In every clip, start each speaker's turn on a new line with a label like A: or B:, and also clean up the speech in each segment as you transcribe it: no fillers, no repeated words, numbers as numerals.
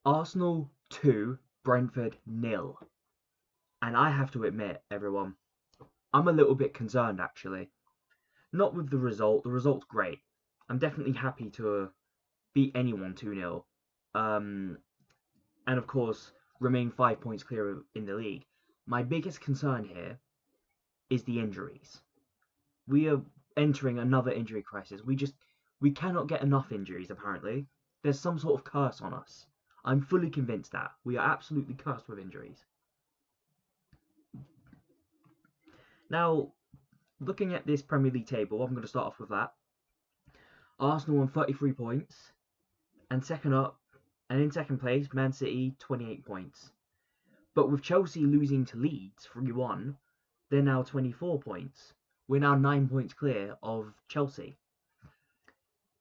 A: Arsenal 2, Brentford 0. And I have to admit, everyone, I'm a little bit concerned actually. Not with the result's great. I'm definitely happy to beat anyone 2-0. And of course, remain 5 points clear in the league. My biggest concern here is the injuries. We are entering another injury crisis. We cannot get enough injuries apparently. There's some sort of curse on us. I'm fully convinced that we are absolutely cursed with injuries. Now, looking at this Premier League table, I'm going to start off with that. Arsenal on 33 points, and in second place, Man City 28 points. But with Chelsea losing to Leeds 3-1, they're now 24 points. We're now 9 points clear of Chelsea.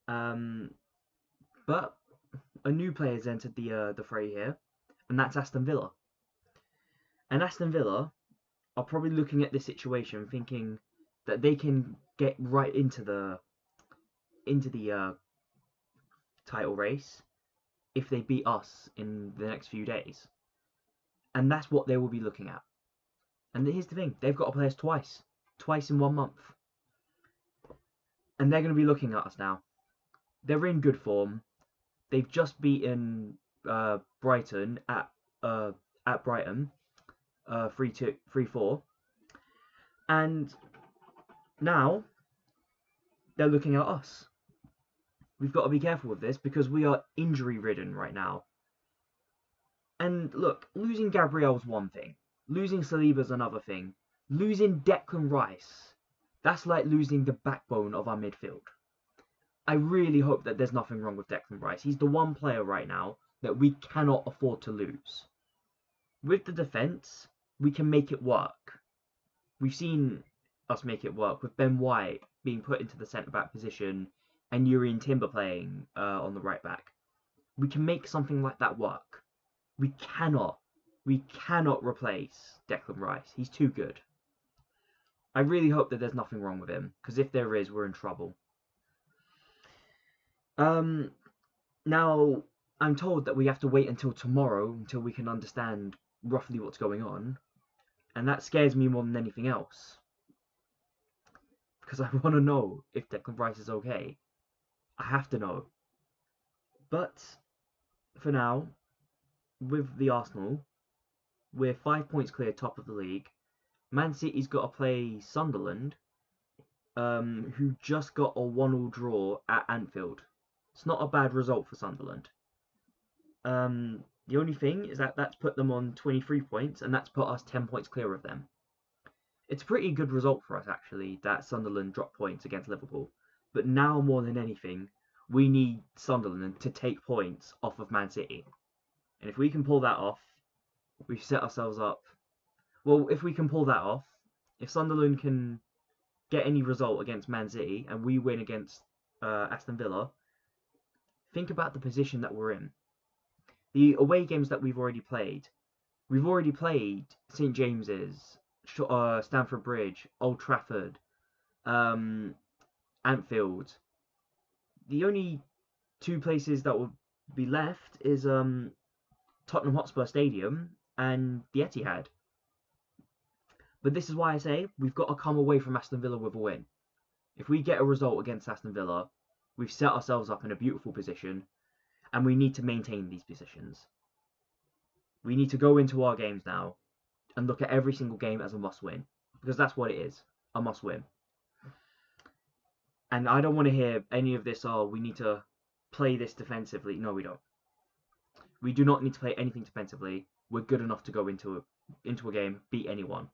A: But a new player has entered the fray here, and that's Aston Villa. And Aston Villa are probably looking at this situation thinking that they can get right into the title race if they beat us in the next few days. And that's what they will be looking at. And here's the thing, they've got to play us twice in 1 month. And they're going to be looking at us now. They're in good form. They've just beaten Brighton at Brighton 3-4. And now they're looking at us. We've got to be careful with this because we are injury ridden right now. And look, losing Gabriel's one thing. Losing Saliba's another thing. Losing Declan Rice, that's like losing the backbone of our midfield. I really hope that there's nothing wrong with Declan Rice. He's the one player right now that we cannot afford to lose. With the defence, we can make it work. We've seen us make it work with Ben White being put into the centre-back position and Urian Timber playing on the right-back. We can make something like that work. We cannot replace Declan Rice. He's too good. I really hope that there's nothing wrong with him, because if there is, we're in trouble. Now, I'm told that we have to wait until tomorrow until we can understand roughly what's going on, and that scares me more than anything else. Because I want to know if Declan Rice is okay. I have to know. But, for now, with the Arsenal, we're 5 points clear top of the league. Man City's got to play Sunderland, who just got a 1-1 draw at Anfield. It's not a bad result for Sunderland. The only thing is that that's put them on 23 points, and that's put us 10 points clear of them. It's a pretty good result for us, actually, that Sunderland dropped points against Liverpool. But now, more than anything, we need Sunderland to take points off of Man City. And if we can pull that off, we've set ourselves up. Well, if we can pull that off, if Sunderland can get any result against Man City and we win against Aston Villa, think about the position that we're in. The away games that we've already played St James's, Stamford Bridge, Old Trafford, Anfield. The only two places that will be left is Tottenham Hotspur Stadium and the Etihad. But this is why I say we've got to come away from Aston Villa with a win. If we get a result against Aston Villa, we've set ourselves up in a beautiful position, and we need to maintain these positions. We need to go into our games now and look at every single game as a must-win, because that's what it is, a must-win. And I don't want to hear any of this, we need to play this defensively. No, we don't. We do not need to play anything defensively. We're good enough to go into a game, beat anyone.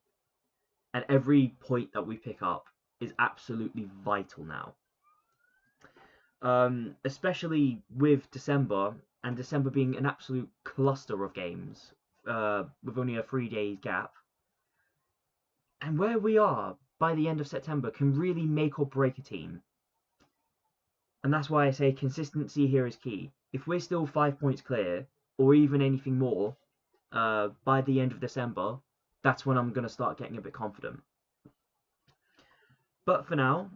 A: And every point that we pick up is absolutely vital now. Especially with December, and December being an absolute cluster of games, with only a 3-day gap. And where we are by the end of September can really make or break a team. And that's why I say consistency here is key. If we're still 5 points clear, or even anything more, by the end of December, that's when I'm going to start getting a bit confident. But for now,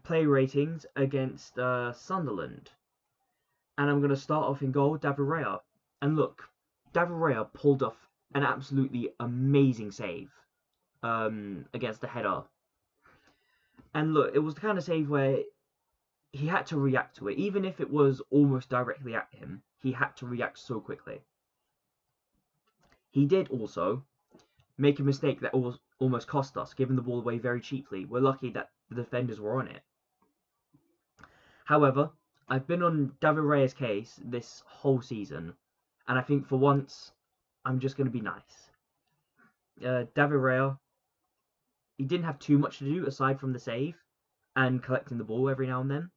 A: play ratings against Sunderland. And I'm going to start off in goal, David Raya. And look, David Raya pulled off an absolutely amazing save against the header. And look, it was the kind of save where he had to react to it. Even if it was almost directly at him, he had to react so quickly. He did also make a mistake that almost cost us, giving the ball away very cheaply. We're lucky that the defenders were on it. However, I've been on David Raya's case this whole season, and I think for once, I'm just going to be nice. David Raya, he didn't have too much to do aside from the save and collecting the ball every now and then.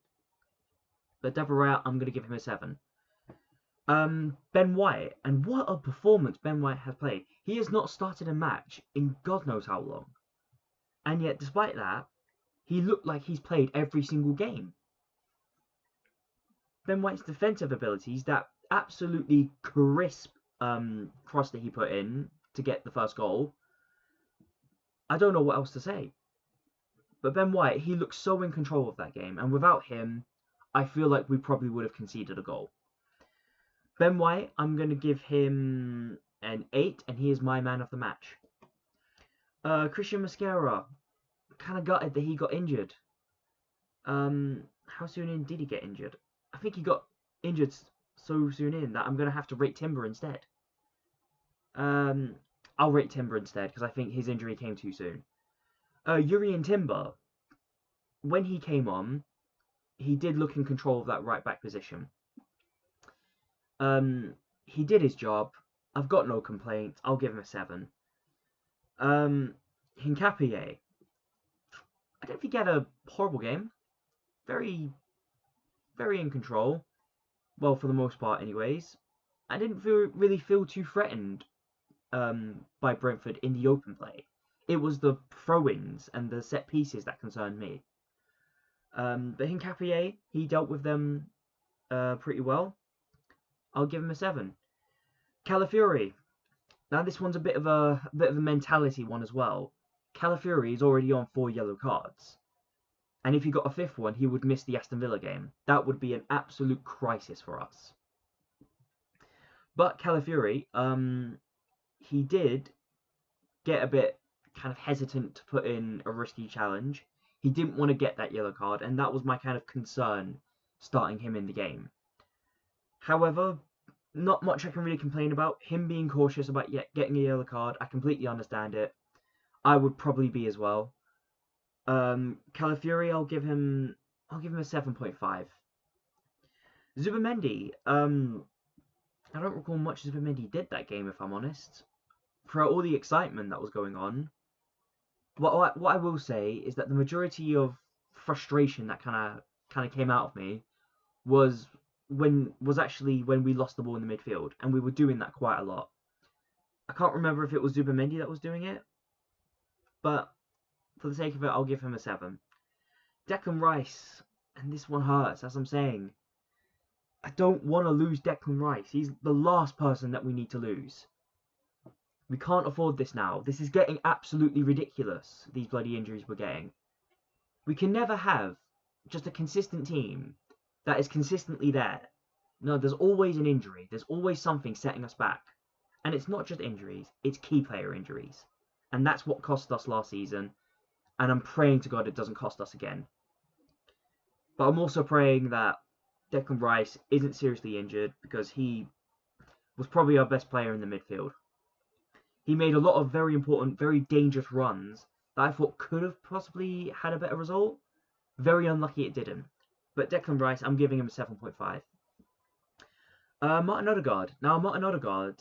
A: But David Raya, I'm going to give him a 7. Ben White, and what a performance Ben White has played. He has not started a match in God knows how long. And yet, despite that, he looked like he's played every single game. Ben White's defensive abilities, that absolutely crisp cross that he put in to get the first goal, I don't know what else to say. But Ben White, he looks so in control of that game, and without him, I feel like we probably would have conceded a goal. Ben White, I'm going to give him an 8, and he is my man of the match. Christian Mosquera, kind of gutted that he got injured. How soon in did he get injured? I think he got injured so soon in that I'm going to have to rate Timber instead. I'll rate Timber instead because I think his injury came too soon. Urian Timber, when he came on, he did look in control of that right back position. He did his job. I've got no complaints. I'll give him a 7. Hincapié, I don't think he had a horrible game. Very, very in control. Well, for the most part, anyways. I didn't really feel too threatened by Brentford in the open play. It was the throw-ins and the set pieces that concerned me. But Hincapié, he dealt with them pretty well. I'll give him a 7. Calafiori. Now this one's a bit of a mentality one as well. Calafiori is already on 4 yellow cards. And if he got a 5th one, he would miss the Aston Villa game. That would be an absolute crisis for us. But Calafiori, he did get a bit kind of hesitant to put in a risky challenge. He didn't want to get that yellow card, and that was my kind of concern starting him in the game. However, not much I can really complain about. Him being cautious about getting a yellow card, I completely understand it. I would probably be as well. Calafiori, I'll give him a 7.5. Zubimendi, I don't recall much Zubimendi did that game, if I'm honest. Throughout all the excitement that was going on, what I will say is that the majority of frustration that kind of came out of me was actually when we lost the ball in the midfield, and we were doing that quite a lot. I can't remember if it was Zubimendi that was doing it, but for the sake of it, I'll give him a 7. Declan Rice, and this one hurts, as I'm saying. I don't want to lose Declan Rice. He's the last person that we need to lose. We can't afford this now. This is getting absolutely ridiculous, these bloody injuries we're getting. We can never have just a consistent team that is consistently there. No, there's always an injury. There's always something setting us back. And it's not just injuries, it's key player injuries. And that's what cost us last season. And I'm praying to God it doesn't cost us again. But I'm also praying that Declan Rice isn't seriously injured, because he was probably our best player in the midfield. He made a lot of very important, very dangerous runs that I thought could have possibly had a better result. Very unlucky it didn't. But Declan Rice, I'm giving him a 7.5. Martin Odegaard. Now, Martin Odegaard,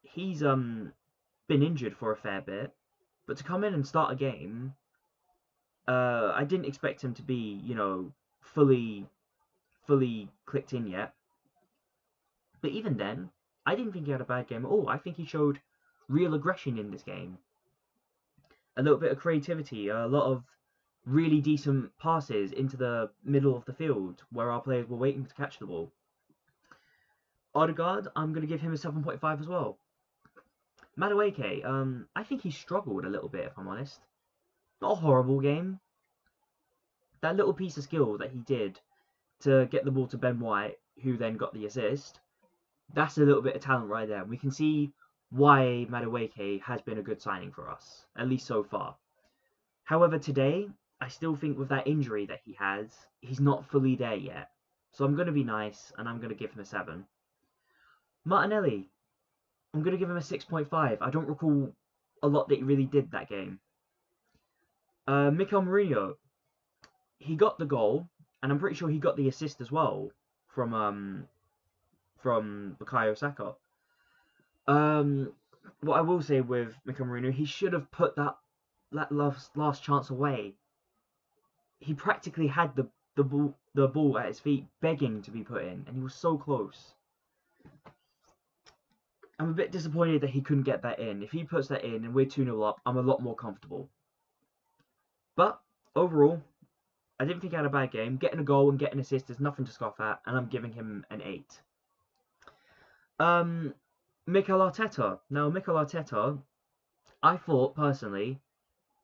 A: he's been injured for a fair bit. But to come in and start a game, I didn't expect him to be, fully clicked in yet. But even then, I didn't think he had a bad game at all. I think he showed real aggression in this game. A little bit of creativity, a lot of really decent passes into the middle of the field where our players were waiting to catch the ball. Odegaard, I'm going to give him a 7.5 as well. Madueke, I think he struggled a little bit, if I'm honest. Not a horrible game. That little piece of skill that he did to get the ball to Ben White, who then got the assist, That's a little bit of talent right there. We can see why Madueke has been a good signing for us, at least so far. However, today, I still think with that injury that he has, he's not fully there yet. So I'm going to be nice, and I'm going to give him a 7. Martinelli, I'm going to give him a 6.5. I don't recall a lot that he really did that game. Mikel Mourinho, he got the goal, and I'm pretty sure he got the assist as well from Bukayo Saka. What I will say with Mikel Mourinho, he should have put that last chance away. He practically had the ball at his feet, begging to be put in, and he was so close. I'm a bit disappointed that he couldn't get that in. If he puts that in and we're 2-0 up, I'm a lot more comfortable. But overall, I didn't think he had a bad game. Getting a goal and getting an assist is nothing to scoff at, and I'm giving him an 8. Mikel Arteta. Now, Mikel Arteta, I thought, personally,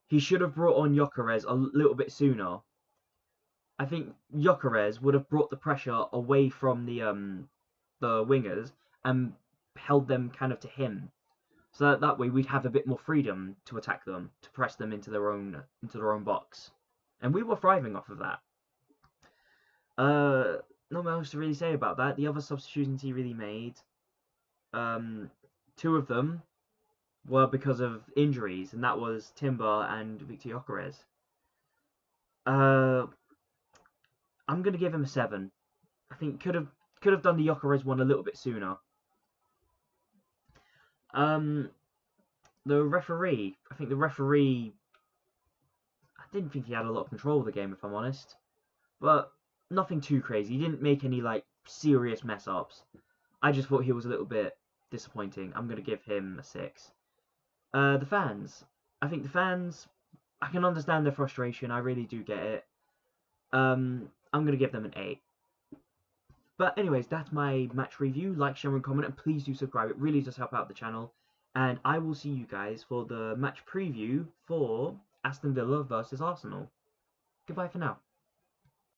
A: he should have brought on Gyökeres a little bit sooner. I think Gyökeres would have brought the pressure away from the wingers and held them kind of to him. So that way we'd have a bit more freedom to attack them, to press them into their own box. And we were thriving off of that. Not much else to really say about that. The other substitutions he really made, 2 of them were because of injuries, and that was Timber and Victor Gyökeres. I'm gonna give him a 7. I think could have done the Gyökeres one a little bit sooner. The referee, I think the referee, I didn't think he had a lot of control of the game, if I'm honest. But nothing too crazy. He didn't make any like serious mess ups. I just thought he was a little bit disappointing. I'm gonna give him a 6. The fans. I think the fans, I can understand their frustration. I really do get it. I'm gonna give them an 8. But anyways, that's my match review. Like, share, and comment, and please do subscribe. It really does help out the channel. And I will see you guys for the match preview for Aston Villa versus Arsenal. Goodbye for now.